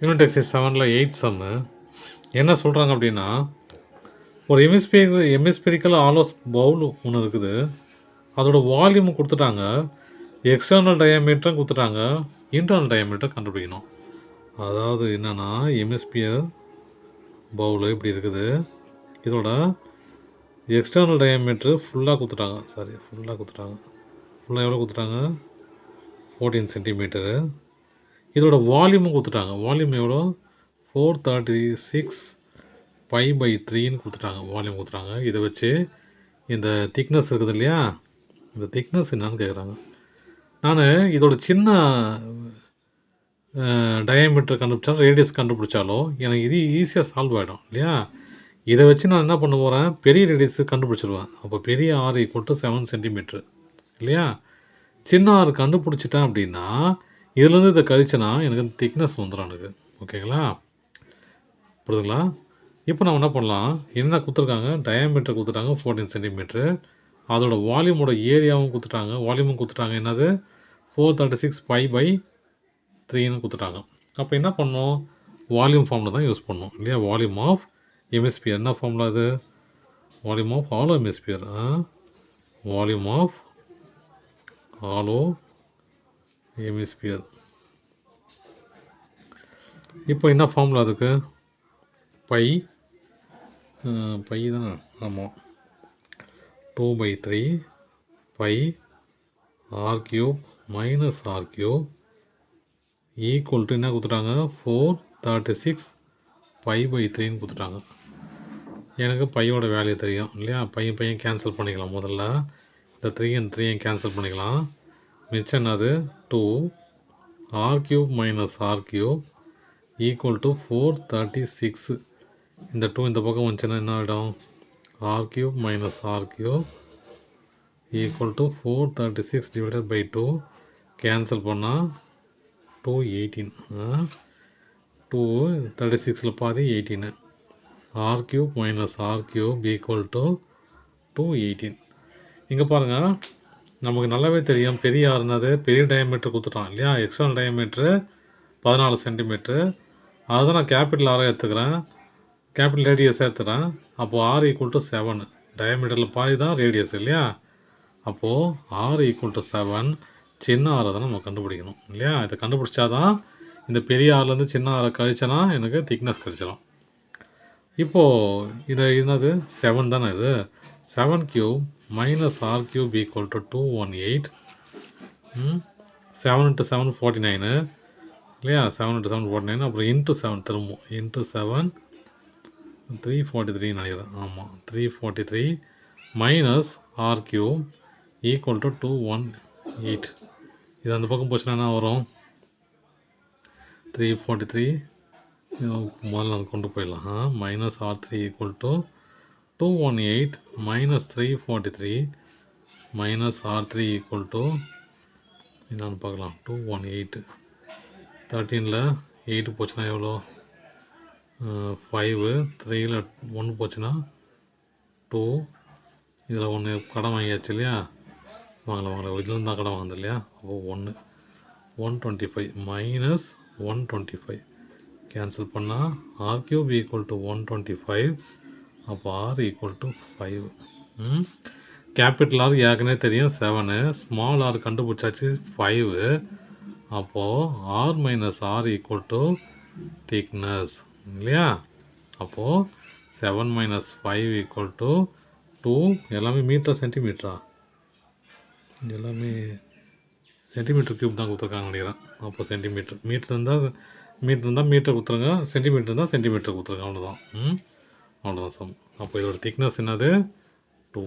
Unit exercise 7ல் 8th சம்மு என்ன சொல்கிறாங்க அப்படின்னா, ஒரு எமிஸ்பெரிக்கல் ஆலோஸ் பவுல் ஒன்று இருக்குது. அதோட வால்யூம் கொடுத்துட்டாங்க, எக்ஸ்டர்னல் டயாமீட்டரும் கொடுத்துட்டாங்க, இன்டர்னல் டயாமீட்டர் கண்டுபிடிக்கணும். அதாவது என்னென்னா, எமிஸ்பியர் பவுல் இப்படி இருக்குது. இதோட எக்ஸ்டர்னல் டயாமீட்ரு ஃபுல்லாக கொடுத்துட்டாங்க. ஃபுல்லாக எவ்வளோ கொடுத்துட்டாங்க? 14 சென்டிமீட்டரு. இதோட வால்யூமும் கொடுத்துட்டாங்க. வால்யூம் எவ்வளோ? 436 π/3ன்னு கொடுத்துட்டாங்க. வால்யூம் கொடுத்துட்டாங்க. இதை வச்சு இந்த திக்னஸ் இருக்குது இல்லையா, இந்த திக்னஸ் என்னான்னு கேட்குறாங்க. நான் இதோட சின்ன டயாமீட்டர் கண்டுபிடிச்சாலும் ரேடியஸ் கண்டுபிடிச்சாலும் எனக்கு இது ஈஸியாக சால்வ் ஆகிடும் இல்லையா. இதை வச்சு நான் என்ன பண்ண போகிறேன், பெரிய ரேடியஸ் கண்டுபிடிச்சிருவேன். அப்போ பெரிய ஆர் = 7 சென்டிமீட்ரு இல்லையா. சின்ன ஆர் கண்டுபிடிச்சிட்டேன் அப்படின்னா இதுலேருந்து இதை கழிச்சேன்னா எனக்கு திக்னஸ் வந்துடும் எனக்கு. ஓகேங்களா, புரியுதுங்களா? இப்போ நம்ம என்ன பண்ணலாம், என்ன கொடுத்துருக்காங்க, டயாமீட்டர் கொடுத்துட்டாங்க 14 சென்டிமீட்ரு. அதோட வால்யூமோட ஏரியாவும் கொடுத்துட்டாங்க. என்னது 436 π/3ன்னு கொடுத்துட்டாங்க. அப்போ என்ன பண்ணணும், வால்யூம் ஃபார்மில் தான் யூஸ் பண்ணணும் இல்லையா. வால்யூம் ஆஃப் எமிஸ்பியர் என்ன ஃபார்முலா அது? Volume of hollow hemisphere. Volume of hollow hemisphere. இப்போ என்ன ஃபார்முலா அதுக்கு? பை தானே? ஆமாம், 2/3 π r³ - r³ ஈக்குவல் டு என்ன கொடுத்துட்டாங்க, 436 π/3ன்னு கொடுத்துட்டாங்க. எனக்கு பையோட வேல்யூ தெரியும் இல்லையா. பையன் கேன்சல் பண்ணிக்கலாம். முதல்ல இந்த 3 கேன்சல் பண்ணிக்கலாம். மிச்சம் என்னது, 2 r³ - r³ ஈக்குவல் டு 436. இந்த 2 இந்த பக்கம் வந்துச்சுன்னா என்ன ஆகிடும், r³ - r³ equal to 436 / 2 cancel பண்ணால் 218. 236 பாதி 18. r³ - r³ equal to 218. இங்கே பாருங்கள், நமக்கு நல்லாவே தெரியும் பெரிய ஆறுனது பெரிய டயாமீட்டர் கொடுத்துட்டான் இல்லையா. External diameter 14 centimetre. அதுதான் நான் கேபிட்டல் ஆராக எடுத்துக்கிறேன், கேபிட்டல் ரேடியஸாக எடுத்துக்கிறேன். அப்போது r = 7. டயாமீட்டரில் பாதி தான் ரேடியஸ் இல்லையா. அப்போது r = 7. சின்ன ஆரை தான் நம்ம கண்டுபிடிக்கணும் இல்லையா. இதை கண்டுபிடிச்சா தான் இந்த பெரிய ஆறுலேருந்து சின்ன ஆரை கழிச்சனா எனக்கு திக்னஸ் கழிச்சிடும். இப்போது இதை என்னது 7 தானே இது. 7³ - r³ ஈக்குவல் டு 218. 7 × 7 49 இல்லையா. 7 × 7 49. அப்புறம் இன்ட்டு 7 திரும்பவும் இன்ட்டு 7 343 நினைக்கிறேன். ஆமாம், 343 - r³ ஈக்குவல் டு 218. இது அந்த பக்கம் போச்சுன்னா என்ன வரும், 343 முதல்ல அது கொண்டு போயிடலாம். -r3 = 218 - 343 -r3 = என்னன்னு பார்க்கலாம். 218 13ல் 8 போச்சுன்னா எவ்வளோ, 5. 3ல் 1 போச்சுன்னா 2. இதில் 1 கடன் வாங்கியாச்சு இல்லையா. வாங்கல இதுலேருந்து தான் கடன் வாங்குது இல்லையா. அப்போது 1 125 - 125 கேன்சல் பண்ணால் r³ = 125. அப்போ r = 5. கேபிட்டல் ஆர் ஏற்கனவே தெரியும் 7, ஸ்மால் ஆர் கண்டுபிடிச்சாச்சு 5. அப்போது r - r = திக்னஸ் இல்லையா. அப்போது 7 - 5 = 2. எல்லாமே மீட்டர் சென்டிமீட்டரா, எல்லாமே சென்டிமீட்டர்³ தான் கொடுத்துருக்காங்க நினைக்கிறேன். அப்போ சென்டிமீட்டர், மீட்டர் இருந்தால் மீட்டர் கொடுத்துருங்க, சென்டிமீட்டர் இருந்தால் சென்டிமீட்டர் கொடுத்துருங்க. அவ்வளோதான். அவ்வளோதான் சம். அப்போ இதோட திக்னஸ் என்னது, 2.